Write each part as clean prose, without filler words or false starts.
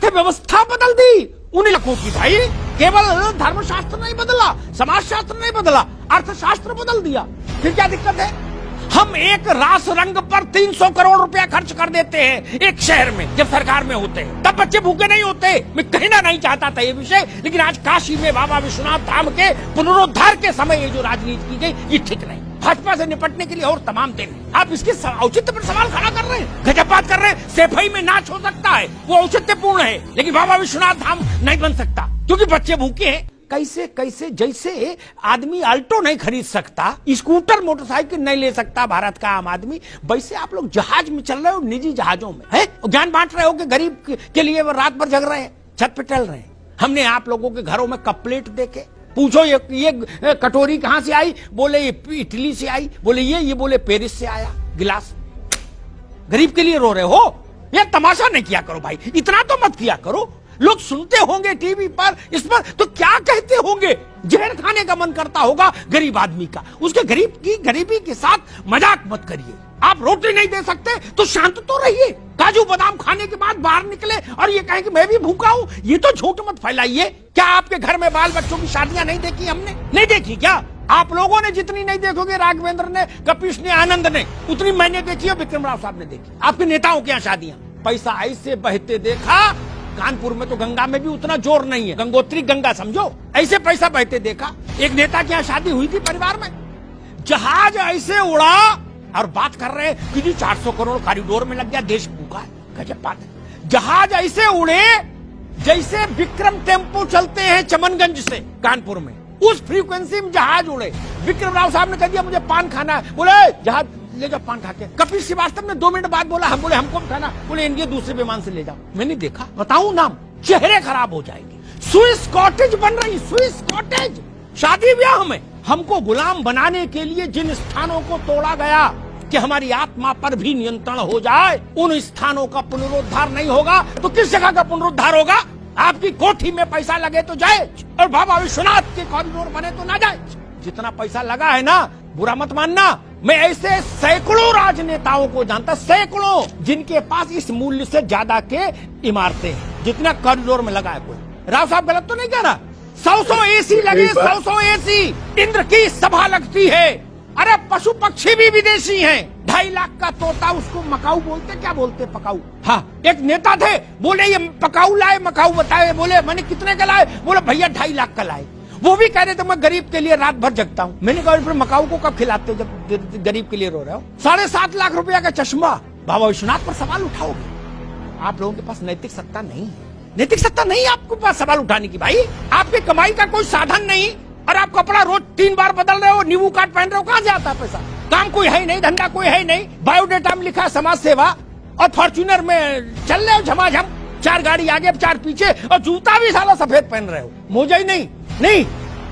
अर्थव्यवस्था बदल दी उन इलाकों की। भाई केवल धर्मशास्त्र नहीं बदला, समाजशास्त्र नहीं बदला, अर्थशास्त्र बदल दिया। फिर क्या दिक्कत है? हम एक रास रंग पर 300 करोड़ रुपया खर्च कर देते हैं एक शहर में, जब सरकार में होते हैं तब बच्चे भूखे नहीं होते। मैं कहना नहीं चाहता था ये विषय, लेकिन आज काशी में बाबा विश्वनाथ धाम के पुनरुद्धार के समय ये जो राजनीति की गई ये ठीक नहीं। भाजपा से निपटने के लिए और तमाम दिन आप इसके औचित्य पर सवाल खड़ा कर रहे हैं, गजब बात कर रहे हैं। सैफई में नाच हो सकता है, वो औचित्यपूर्ण है, लेकिन बाबा विश्वनाथ धाम नहीं बन सकता क्योंकि बच्चे भूखे हैं। कैसे कैसे, जैसे आदमी अल्टो नहीं खरीद सकता, स्कूटर मोटरसाइकिल नहीं ले सकता भारत का आम आदमी, वैसे आप लोग जहाज में चल रहे हो, निजी जहाजों में है, ज्ञान बांट रहे हो कि गरीब के लिए वो रात भर जग रहे हैं, छत पे टहल रहे हैं। हमने आप लोगों के घरों में कप प्लेट देखे, पूछो ये कटोरी कहां से आई, बोले ये इटली से आई, बोले ये बोले पेरिस से आया गिलास। गरीब के लिए रो रहे हो? ये तमाशा नहीं किया करो भाई, इतना तो मत किया करो। लोग सुनते होंगे टीवी पर, इस पर, तो क्या कहते होंगे? जहर खाने का मन करता होगा गरीब आदमी का। उसके गरीबी के साथ मजाक मत करिए। आप रोटी नहीं दे सकते तो शांत तो रहिए। काजू बादाम खाने के बाद बाहर निकले और ये कहें कि मैं भी भूखा हूँ, ये तो झूठ मत फैलाइए। क्या आपके घर में बाल बच्चों की शादियां नहीं देखी हमने? नहीं देखी क्या? आप लोगों ने जितनी नहीं देखोगे, राघवेंद्र ने, कपिश ने, आनंद ने, उतनी मैंने देखी और विक्रम राव साहब ने देखी। आपके नेताओं के यहाँ शादियां पैसा ऐसे बहते देखा। कानपुर में तो गंगा में भी उतना जोर नहीं है, गंगोत्री गंगा समझो, ऐसे पैसा बहते देखा। एक नेता की यहाँ शादी हुई थी परिवार में, जहाज ऐसे उड़ा और बात कर रहे हैं कि जी 400 करोड़ कॉरिडोर में लग गया, देश भूखा है। गजब बात है। जहाज ऐसे उड़े जैसे विक्रम टेम्पो चलते हैं चमनगंज से कानपुर में, उस फ्रीक्वेंसी में जहाज उड़े। विक्रम राव साहब ने कह दिया मुझे पान खाना है, बोले जहाज ले जाओ पान खा के। कपिल श्रीवास्तव ने 2 मिनट बाद बोला, हम बोले हमको खाना, बोले इंडिया दूसरे विमान से ले जाओ। मैंने देखा, बताऊं नाम, चेहरे खराब हो जाएंगे। स्विस कॉटेज बन रही, स्विस कॉटेज शादी ब्याह में। हमको गुलाम बनाने के लिए जिन स्थानों को तोड़ा गया कि हमारी आत्मा पर भी नियंत्रण हो जाए, उन स्थानों का पुनरुद्धार नहीं होगा तो किस जगह का पुनरुद्धार होगा? आपकी कोठी में पैसा लगे तो जाए और बाबा विश्वनाथ के कॉरिडोर बने तो ना जाए। जितना पैसा लगा है ना, बुरा मत मानना, मैं ऐसे सैकड़ों राजनेताओं को जानता, सैकड़ों, जिनके पास इस मूल्य से ज्यादा के इमारतें हैं जितना कॉरिडोर में लगा है। कोई राव साहब गलत तो नहीं कह रहा? 100 एसी लगे, 100 एसी, इंद्र की सभा लगती है। अरे पशु पक्षी भी विदेशी हैं। 2.5 लाख का तोता, उसको मकाऊ बोलते, क्या बोलते? पकाऊ। हाँ, एक नेता थे, बोले ये पकाऊ लाए, मकाऊ बताए, बोले मैंने कितने का लाए? बोले भैया 2.5 लाख का लाए। वो भी कह रहे थे मैं गरीब के लिए रात भर जगता हूँ। मैंने कहा फिर मकाऊ को कब खिलाते जब गरीब के लिए रो रहे हो? 7.5 लाख रुपया का चश्मा। बाबा विश्वनाथ पर सवाल उठाओगे? आप लोगों के पास नैतिक सत्ता नहीं है, नैतिक सत्ता नहीं है आपके पास सवाल उठाने की। भाई आपकी कमाई का कोई साधन नहीं और आप कपड़ा रोज 3 बार बदल रहे हो, नींबू काट पहन रहे हो, कहां से आता है पैसा? काम कोई है नहीं, धंधा कोई है नहीं, बायोडेटा में लिखा समाज सेवा, और फॉर्च्यूनर में चल रहे हो झमाझम, 4 गाड़ी आगे 4 पीछे, और जूता भी साला सफेद पहन रहे हो, मोजा ही नहीं।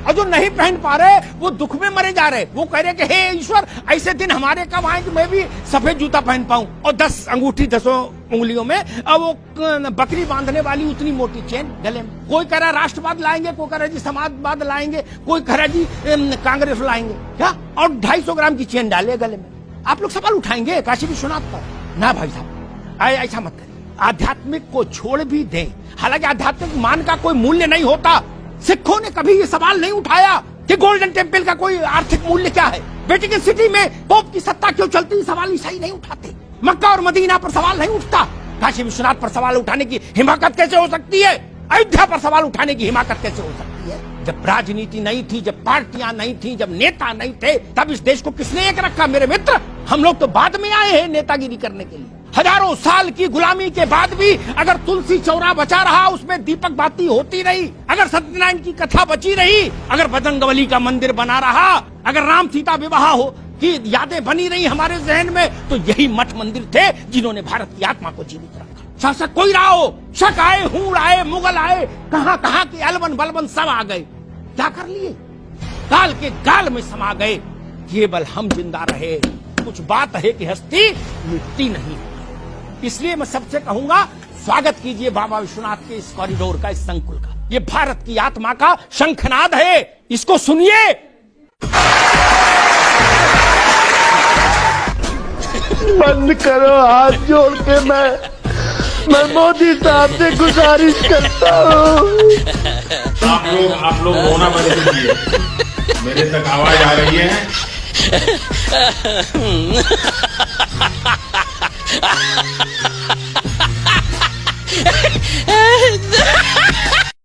और जो नहीं पहन पा रहे वो दुख में मरे जा रहे। वो कह रहे कि हे ईश्वर, ऐसे दिन हमारे कब आए कि मैं भी सफेद जूता पहन पाऊं, और 10 अंगूठी 10 उंगलियों में, और वो बकरी बांधने वाली उतनी मोटी चेन गले में। कोई कह रहा राष्ट्रवाद लाएंगे, कोई कह रहा जी समाजवाद लाएंगे, कोई कह रहा जी कांग्रेस लाएंगे, क्या? और 250 ग्राम की चेन डाले गले में। आप लोग सवाल उठाएंगे काशी विश्वनाथ पर? ना भाई साहब, ऐसा मत करिए। आध्यात्मिक को छोड़ भी दें, हालांकि आध्यात्मिक मान का कोई मूल्य नहीं होता। सिखों ने कभी ये सवाल नहीं उठाया कि गोल्डन टेम्पल का कोई आर्थिक मूल्य क्या है, वेटिकन सिटी में पोप की सत्ता क्यों चलती, सवाल ईसाई नहीं उठाते। मक्का और मदीना पर सवाल नहीं उठता। काशी विश्वनाथ पर सवाल उठाने की हिमाकत कैसे हो सकती है? अयोध्या पर सवाल उठाने की हिमाकत कैसे हो सकती है? जब राजनीति नहीं थी, जब पार्टियां नहीं थी, जब नेता नहीं थे, तब इस देश को किसने एक रखा? मेरे मित्र, हम लोग तो बाद में आए हैं नेतागिरी करने के लिए। हजारों साल की गुलामी के बाद भी अगर तुलसी चौरा बचा रहा, उसमें दीपक बाती होती रही, अगर सत्यनारायण की कथा बची रही, अगर बजरंगबली का मंदिर बना रहा, अगर राम सीता विवाह हो की यादें बनी रही हमारे जहन में, तो यही मठ मंदिर थे जिन्होंने भारत की आत्मा को जीवित रखा। शासक कोई रहा हो, शक आए, हूड़ आए, मुगल आए, कहां कहां के अलवन बलवन सब आ गए, क्या कर लिए? काल के गाल में समा गए। केवल हम जिंदा रहे। कुछ बात है कि हस्ती मिटती नहीं। इसलिए मैं सबसे कहूंगा, स्वागत कीजिए बाबा विश्वनाथ के इस कॉरिडोर का, इस संकुल का। ये भारत की आत्मा का शंखनाद है, इसको सुनिए। बंद करो, हाथ जोड़ के मैं मैं मोदी साहब से गुजारिश करता हूँ। आप लोग रोना बंद कीजिए, मेरे तक आवाज आ रही है।